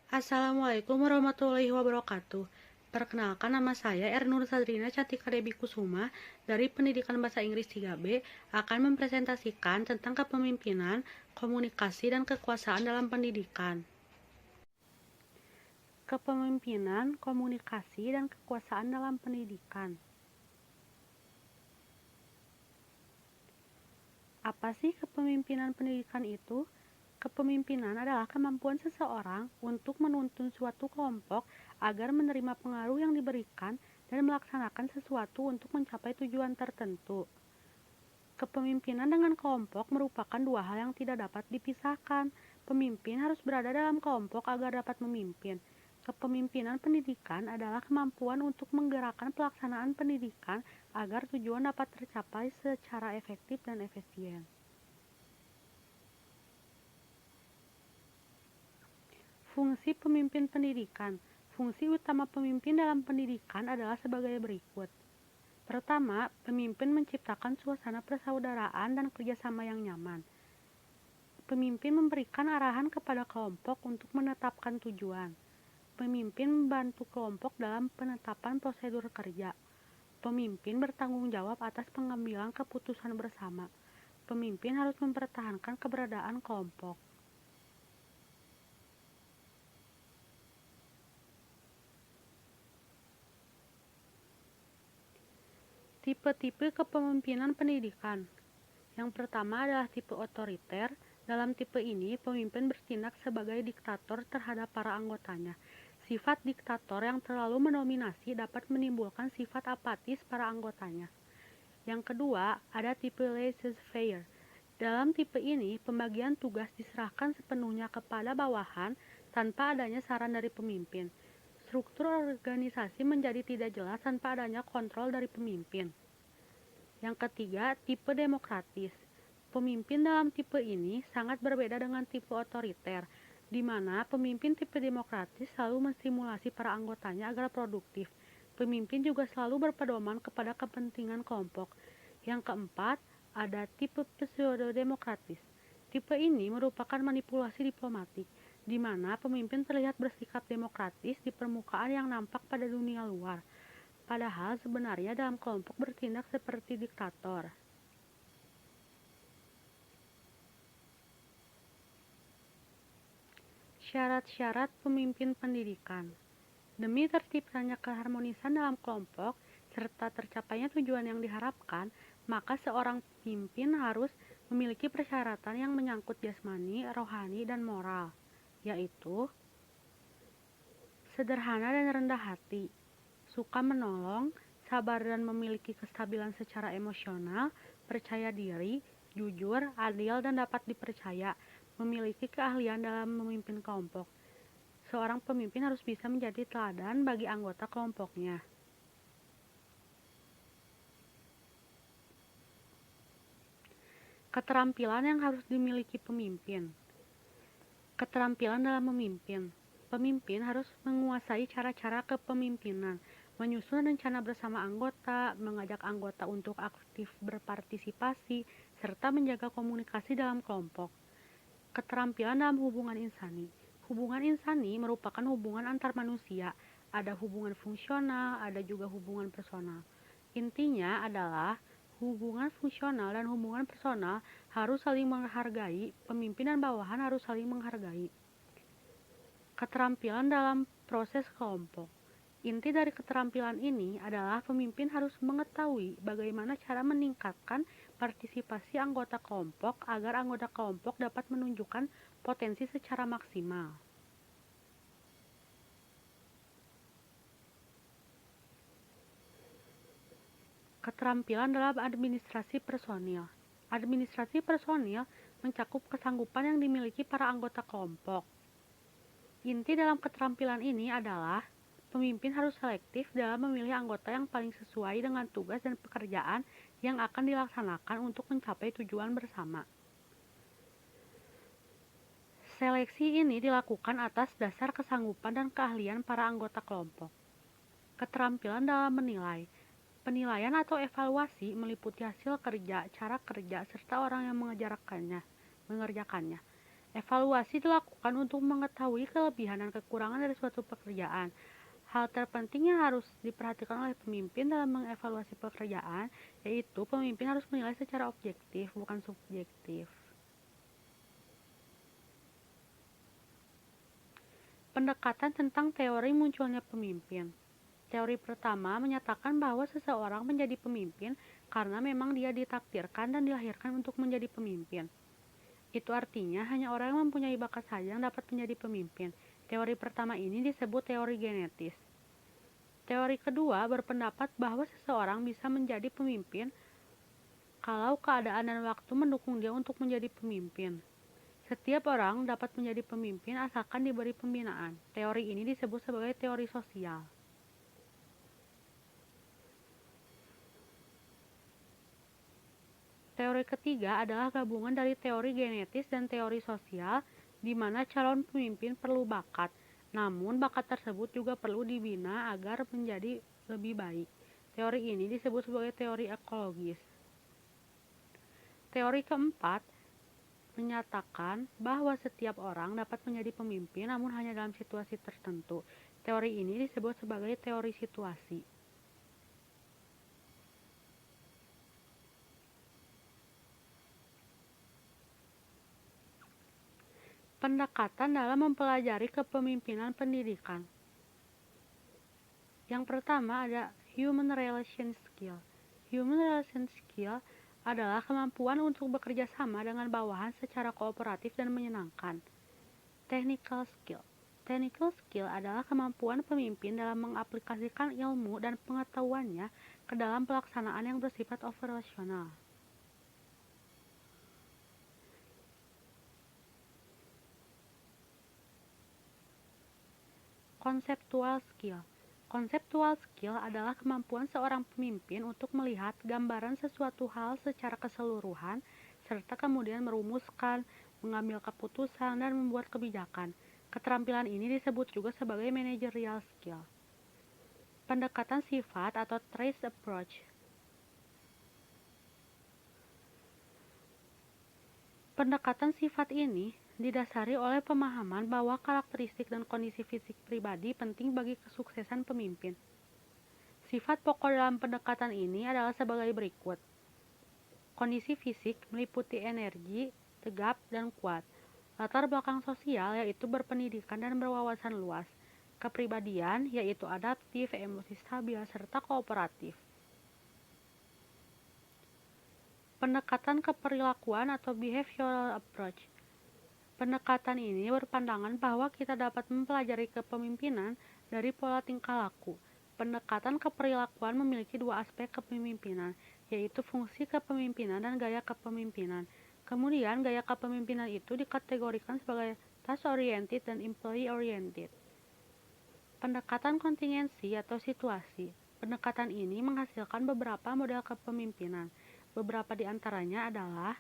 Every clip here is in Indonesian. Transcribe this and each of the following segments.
Assalamualaikum warahmatullahi wabarakatuh. Perkenalkan, nama saya Ernur Sadrina Cantika Debi Kusuma dari Pendidikan Bahasa Inggris 3B akan mempresentasikan tentang kepemimpinan, komunikasi, dan kekuasaan dalam pendidikan. Kepemimpinan, komunikasi, dan kekuasaan dalam pendidikan. Apa sih kepemimpinan pendidikan itu? Kepemimpinan adalah kemampuan seseorang untuk menuntun suatu kelompok agar menerima pengaruh yang diberikan dan melaksanakan sesuatu untuk mencapai tujuan tertentu. Kepemimpinan dengan kelompok merupakan dua hal yang tidak dapat dipisahkan. Pemimpin harus berada dalam kelompok agar dapat memimpin. Kepemimpinan pendidikan adalah kemampuan untuk menggerakkan pelaksanaan pendidikan agar tujuan dapat tercapai secara efektif dan efisien. Fungsi pemimpin pendidikan. Fungsi utama pemimpin dalam pendidikan adalah sebagai berikut. Pertama, pemimpin menciptakan suasana persaudaraan dan kerjasama yang nyaman. Pemimpin memberikan arahan kepada kelompok untuk menetapkan tujuan. Pemimpin membantu kelompok dalam penetapan prosedur kerja. Pemimpin bertanggung jawab atas pengambilan keputusan bersama. Pemimpin harus mempertahankan keberadaan kelompok. Tipe-tipe kepemimpinan pendidikan. Yang pertama adalah tipe otoriter. Dalam tipe ini, pemimpin bertindak sebagai diktator terhadap para anggotanya. Sifat diktator yang terlalu mendominasi dapat menimbulkan sifat apatis para anggotanya. Yang kedua, ada tipe laissez-faire. Dalam tipe ini, pembagian tugas diserahkan sepenuhnya kepada bawahan tanpa adanya saran dari pemimpin. Struktur organisasi menjadi tidak jelas tanpa adanya kontrol dari pemimpin. Yang ketiga, tipe demokratis. Pemimpin dalam tipe ini sangat berbeda dengan tipe otoriter, di mana pemimpin tipe demokratis selalu menstimulasi para anggotanya agar produktif. Pemimpin juga selalu berpedoman kepada kepentingan kelompok. Yang keempat, ada tipe pseudo-demokratis. Tipe ini merupakan manipulasi diplomatik, di mana pemimpin terlihat bersikap demokratis di permukaan yang nampak pada dunia luar, padahal sebenarnya dalam kelompok bertindak seperti diktator. Syarat-syarat pemimpin pendidikan. Demi terciptanya keharmonisan dalam kelompok serta tercapainya tujuan yang diharapkan, maka seorang pemimpin harus memiliki persyaratan yang menyangkut jasmani, rohani, dan moral, yaitu sederhana dan rendah hati, suka menolong, sabar dan memiliki kestabilan secara emosional, percaya diri, jujur, adil dan dapat dipercaya, memiliki keahlian dalam memimpin kelompok. Seorang pemimpin harus bisa menjadi teladan bagi anggota kelompoknya. Keterampilan yang harus dimiliki pemimpin. Keterampilan dalam memimpin. Pemimpin harus menguasai cara-cara kepemimpinan, menyusun rencana bersama anggota, mengajak anggota untuk aktif berpartisipasi, serta menjaga komunikasi dalam kelompok. Keterampilan dalam hubungan insani. Hubungan insani merupakan hubungan antar manusia. Ada hubungan fungsional, ada juga hubungan personal. Intinya adalah hubungan fungsional dan hubungan personal harus saling menghargai, pemimpin dan bawahan harus saling menghargai. Keterampilan dalam proses kelompok. Inti dari keterampilan ini adalah pemimpin harus mengetahui bagaimana cara meningkatkan partisipasi anggota kelompok agar anggota kelompok dapat menunjukkan potensi secara maksimal. Keterampilan dalam administrasi personil. Administrasi personil mencakup kesanggupan yang dimiliki para anggota kelompok. Inti dalam keterampilan ini adalah pemimpin harus selektif dalam memilih anggota yang paling sesuai dengan tugas dan pekerjaan yang akan dilaksanakan untuk mencapai tujuan bersama. Seleksi ini dilakukan atas dasar kesanggupan dan keahlian para anggota kelompok. Keterampilan dalam menilai. Penilaian atau evaluasi meliputi hasil kerja, cara kerja, serta orang yang mengerjakannya. Evaluasi dilakukan untuk mengetahui kelebihan dan kekurangan dari suatu pekerjaan. Hal terpenting yang harus diperhatikan oleh pemimpin dalam mengevaluasi pekerjaan, yaitu pemimpin harus menilai secara objektif, bukan subjektif. Pendekatan tentang teori munculnya pemimpin. Teori pertama menyatakan bahwa seseorang menjadi pemimpin karena memang dia ditakdirkan dan dilahirkan untuk menjadi pemimpin. Itu artinya hanya orang yang mempunyai bakat saja yang dapat menjadi pemimpin. Teori pertama ini disebut teori genetis. Teori kedua berpendapat bahwa seseorang bisa menjadi pemimpin kalau keadaan dan waktu mendukung dia untuk menjadi pemimpin. Setiap orang dapat menjadi pemimpin asalkan diberi pembinaan. Teori ini disebut sebagai teori sosial. Teori ketiga adalah gabungan dari teori genetis dan teori sosial, di mana calon pemimpin perlu bakat. Namun, bakat tersebut juga perlu dibina agar menjadi lebih baik. Teori ini disebut sebagai teori ekologis. Teori keempat menyatakan bahwa setiap orang dapat menjadi pemimpin namun hanya dalam situasi tertentu. Teori ini disebut sebagai teori situasi. Pendekatan dalam mempelajari kepemimpinan pendidikan. Yang pertama ada human relation skill. Human relation skill adalah kemampuan untuk bekerja sama dengan bawahan secara kooperatif dan menyenangkan. Technical skill. Technical skill adalah kemampuan pemimpin dalam mengaplikasikan ilmu dan pengetahuannya ke dalam pelaksanaan yang bersifat operasional. Conceptual skill. Conceptual skill adalah kemampuan seorang pemimpin untuk melihat gambaran sesuatu hal secara keseluruhan, serta kemudian merumuskan, mengambil keputusan, dan membuat kebijakan. Keterampilan ini disebut juga sebagai managerial skill. Pendekatan sifat atau trace approach. Pendekatan sifat ini didasari oleh pemahaman bahwa karakteristik dan kondisi fisik pribadi penting bagi kesuksesan pemimpin. Sifat pokok dalam pendekatan ini adalah sebagai berikut. Kondisi fisik meliputi energi, tegap, dan kuat. Latar belakang sosial yaitu berpendidikan dan berwawasan luas. Kepribadian yaitu adaptif, emosi stabil, serta kooperatif. Pendekatan keperilakuan atau behavioral approach. Pendekatan ini berpandangan bahwa kita dapat mempelajari kepemimpinan dari pola tingkah laku. Pendekatan keperilakuan memiliki dua aspek kepemimpinan, yaitu fungsi kepemimpinan dan gaya kepemimpinan. Kemudian, gaya kepemimpinan itu dikategorikan sebagai task-oriented dan employee-oriented. Pendekatan kontingensi atau situasi. Pendekatan ini menghasilkan beberapa model kepemimpinan. Beberapa di antaranya adalah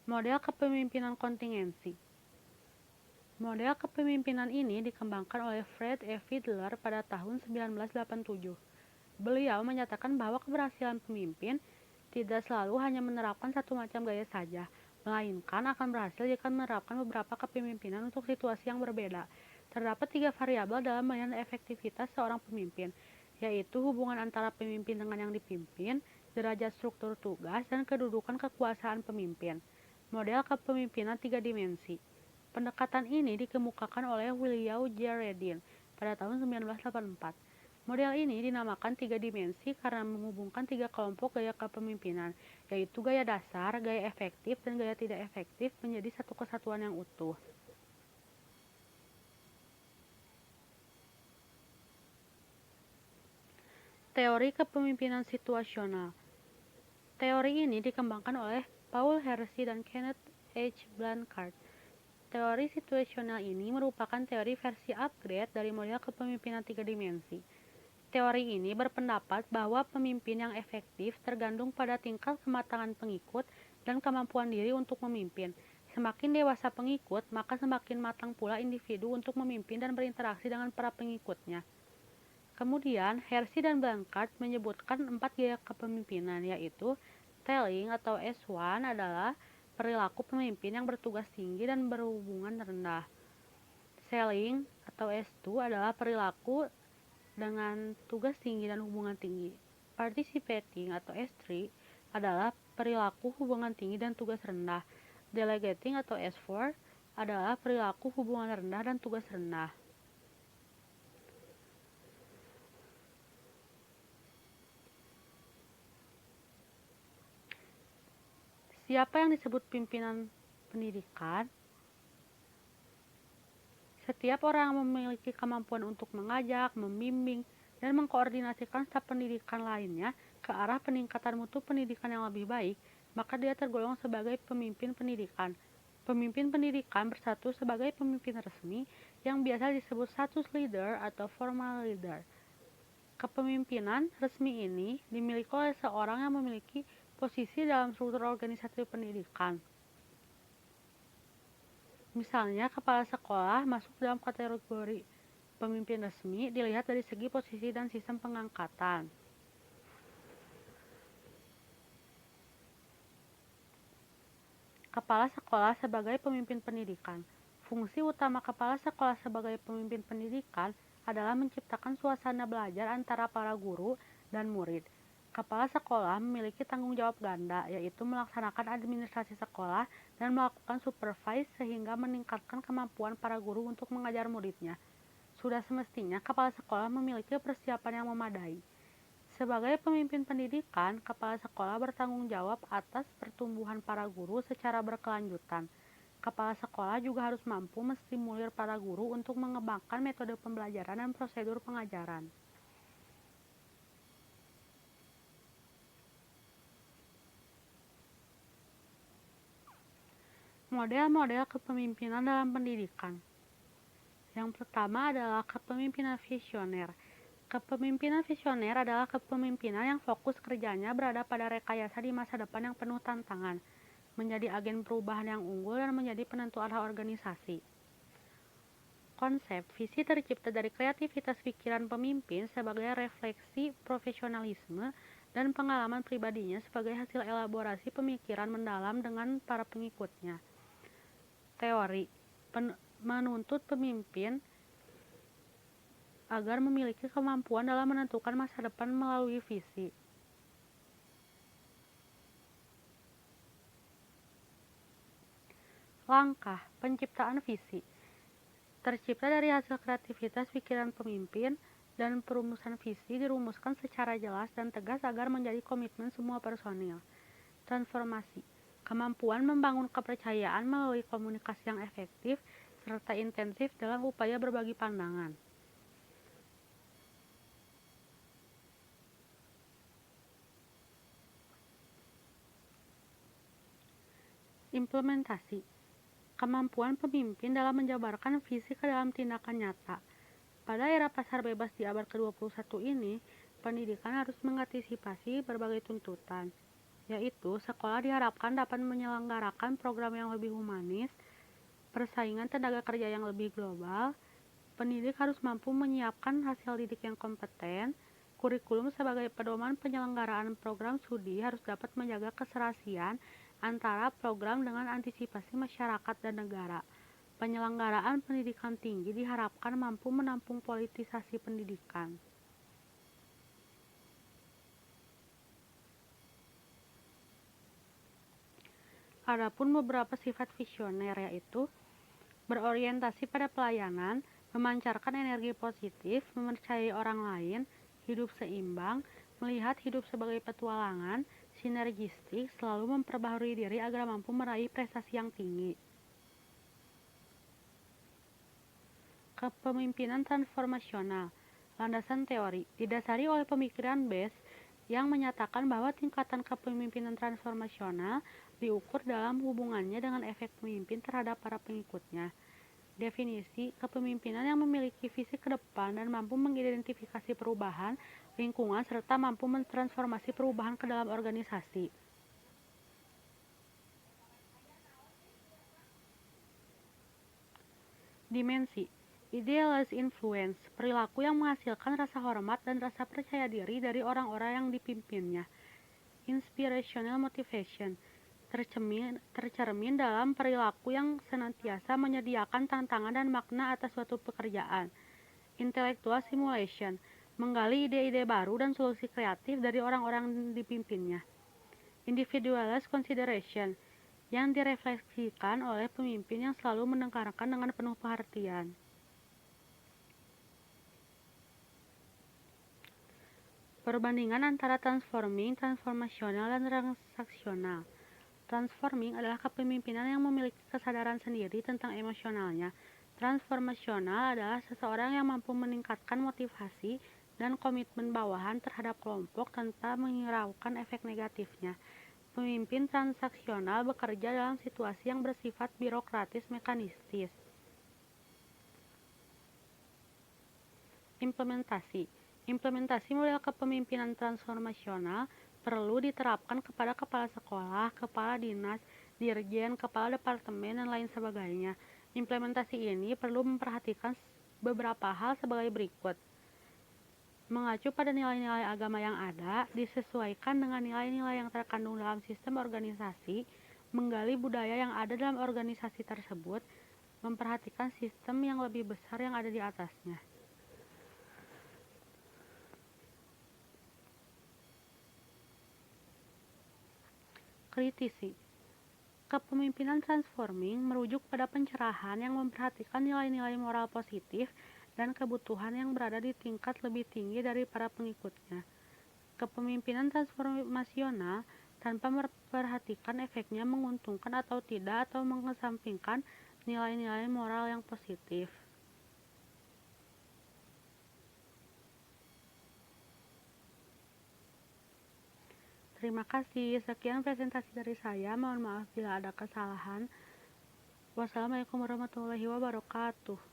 model kepemimpinan kontingensi. Model kepemimpinan ini dikembangkan oleh Fred E. Fiedler pada tahun 1987. Beliau menyatakan bahwa keberhasilan pemimpin tidak selalu hanya menerapkan satu macam gaya saja, melainkan akan berhasil jika menerapkan beberapa kepemimpinan untuk situasi yang berbeda. Terdapat 3 variabel dalam menilai efektivitas seorang pemimpin, yaitu hubungan antara pemimpin dengan yang dipimpin, derajat struktur tugas, dan kedudukan kekuasaan pemimpin. Model kepemimpinan 3 dimensi. Pendekatan ini dikemukakan oleh William J. Redin pada tahun 1984. Model ini dinamakan 3 dimensi karena menghubungkan 3 kelompok gaya kepemimpinan, yaitu gaya dasar, gaya efektif, dan gaya tidak efektif menjadi satu kesatuan yang utuh. Teori kepemimpinan situasional. Teori ini dikembangkan oleh Paul Hersey dan Kenneth H. Blanchard. Teori situasional ini merupakan teori versi upgrade dari model kepemimpinan 3 dimensi. Teori ini berpendapat bahwa pemimpin yang efektif tergantung pada tingkat kematangan pengikut dan kemampuan diri untuk memimpin. Semakin dewasa pengikut, maka semakin matang pula individu untuk memimpin dan berinteraksi dengan para pengikutnya. Kemudian, Hersey dan Blanchard menyebutkan 4 gaya kepemimpinan, yaitu Telling atau S1 adalah perilaku pemimpin yang bertugas tinggi dan berhubungan rendah. Selling atau S2 adalah perilaku dengan tugas tinggi dan hubungan tinggi. Participating atau S3 adalah perilaku hubungan tinggi dan tugas rendah. Delegating atau S4 adalah perilaku hubungan rendah dan tugas rendah. Siapa yang disebut pimpinan pendidikan? Setiap orang yang memiliki kemampuan untuk mengajak, membimbing, dan mengkoordinasikan staf pendidikan lainnya ke arah peningkatan mutu pendidikan yang lebih baik, maka dia tergolong sebagai pemimpin pendidikan. Pemimpin pendidikan bersatu sebagai pemimpin resmi yang biasa disebut status leader atau formal leader. Kepemimpinan resmi ini dimiliki oleh seorang yang memiliki posisi dalam struktur organisasi pendidikan. Misalnya, kepala sekolah masuk dalam kategori pemimpin resmi dilihat dari segi posisi dan sistem pengangkatan. Kepala sekolah sebagai pemimpin pendidikan. Fungsi utama kepala sekolah sebagai pemimpin pendidikan adalah menciptakan suasana belajar antara para guru dan murid. Kepala sekolah memiliki tanggung jawab ganda, yaitu melaksanakan administrasi sekolah dan melakukan supervise sehingga meningkatkan kemampuan para guru untuk mengajar muridnya. Sudah semestinya kepala sekolah memiliki persiapan yang memadai. Sebagai pemimpin pendidikan, kepala sekolah bertanggung jawab atas pertumbuhan para guru secara berkelanjutan. Kepala sekolah juga harus mampu menstimulir para guru untuk mengembangkan metode pembelajaran dan prosedur pengajaran. Model-model kepemimpinan dalam pendidikan. Yang pertama adalah kepemimpinan visioner. Kepemimpinan visioner adalah kepemimpinan yang fokus kerjanya berada pada rekayasa di masa depan yang penuh tantangan, menjadi agen perubahan yang unggul dan menjadi penentu arah organisasi. Konsep visi tercipta dari kreativitas pikiran pemimpin sebagai refleksi profesionalisme dan pengalaman pribadinya sebagai hasil elaborasi pemikiran mendalam dengan para pengikutnya. Teori menuntut pemimpin agar memiliki kemampuan dalam menentukan masa depan melalui visi. Langkah penciptaan visi tercipta dari hasil kreativitas pikiran pemimpin dan perumusan visi dirumuskan secara jelas dan tegas agar menjadi komitmen semua personil. Transformasi kemampuan membangun kepercayaan melalui komunikasi yang efektif serta intensif dalam upaya berbagi pandangan. Implementasi kemampuan pemimpin dalam menjabarkan visi ke dalam tindakan nyata. Pada era pasar bebas di abad ke-21 ini, pendidikan harus mengantisipasi berbagai tuntutan, yaitu sekolah diharapkan dapat menyelenggarakan program yang lebih humanis, persaingan tenaga kerja yang lebih global, pendidik harus mampu menyiapkan hasil didik yang kompeten, kurikulum sebagai pedoman penyelenggaraan program studi harus dapat menjaga keserasian antara program dengan antisipasi masyarakat dan negara. Penyelenggaraan pendidikan tinggi diharapkan mampu menampung politisasi pendidikan. Adapun beberapa sifat visioner yaitu berorientasi pada pelayanan, memancarkan energi positif, mempercayai orang lain, hidup seimbang, melihat hidup sebagai petualangan, sinergistik, selalu memperbaharui diri agar mampu meraih prestasi yang tinggi. Kepemimpinan transformasional. Landasan teori didasari oleh pemikiran Base yang menyatakan bahwa tingkatan kepemimpinan transformasional diukur dalam hubungannya dengan efek pemimpin terhadap para pengikutnya. Definisi kepemimpinan yang memiliki visi ke depan dan mampu mengidentifikasi perubahan lingkungan serta mampu mentransformasi perubahan ke dalam organisasi. Dimensi Idealist influence, perilaku yang menghasilkan rasa hormat dan rasa percaya diri dari orang-orang yang dipimpinnya. Inspirational motivation, tercermin dalam perilaku yang senantiasa menyediakan tantangan dan makna atas suatu pekerjaan. Intellectual stimulation, menggali ide-ide baru dan solusi kreatif dari orang-orang dipimpinnya. Individualist consideration, yang direfleksikan oleh pemimpin yang selalu mendengarkan dengan penuh perhatian. Perbandingan antara transforming, transformasional, dan transaksional. Transforming adalah kepemimpinan yang memiliki kesadaran sendiri tentang emosionalnya. Transformasional adalah seseorang yang mampu meningkatkan motivasi dan komitmen bawahan terhadap kelompok tanpa menghiraukan efek negatifnya. Pemimpin transaksional bekerja dalam situasi yang bersifat birokratis mekanistis. Implementasi model kepemimpinan transformasional perlu diterapkan kepada kepala sekolah, kepala dinas, dirjen, kepala departemen, dan lain sebagainya. Implementasi ini perlu memperhatikan beberapa hal sebagai berikut. Mengacu pada nilai-nilai agama yang ada, disesuaikan dengan nilai-nilai yang terkandung dalam sistem organisasi, menggali budaya yang ada dalam organisasi tersebut, memperhatikan sistem yang lebih besar yang ada di atasnya. Kritisi. Kepemimpinan transforming merujuk pada pencerahan yang memperhatikan nilai-nilai moral positif dan kebutuhan yang berada di tingkat lebih tinggi dari para pengikutnya. Kepemimpinan transformasional tanpa memperhatikan efeknya menguntungkan atau tidak atau mengesampingkan nilai-nilai moral yang positif. Terima kasih. Sekian presentasi dari saya. Mohon maaf bila ada kesalahan. Wassalamualaikum warahmatullahi wabarakatuh.